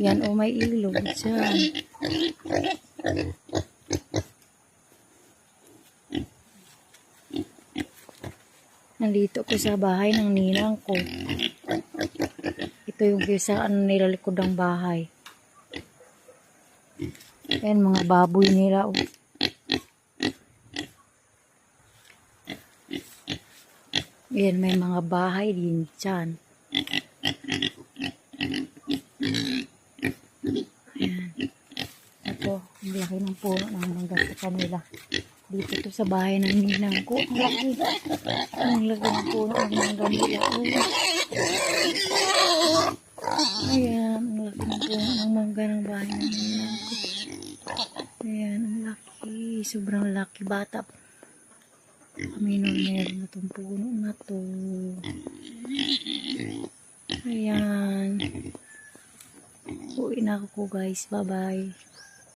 Yan, o may ilog dyan. Nandito ko sa bahay ng ninang ko. Ito yung saan nilalikod ng bahay. Ayan, mga baboy nila. Oh. Ayan, may mga bahay din dyan. Ayan. Ito, ang laki ng puno ng mangga sa kanila. Dito to sa bahay ng ninang ko. Ang laki. Ang laki ng puno ng mangga nila. Ayan, ang laki ng puno ng mangga ng bahay ng ninang ko. Ayan, ang laki. Sobrang laki. Bata. Kami nun meron na itong puno na to. Ayan. Uwi na ako guys. Bye-bye.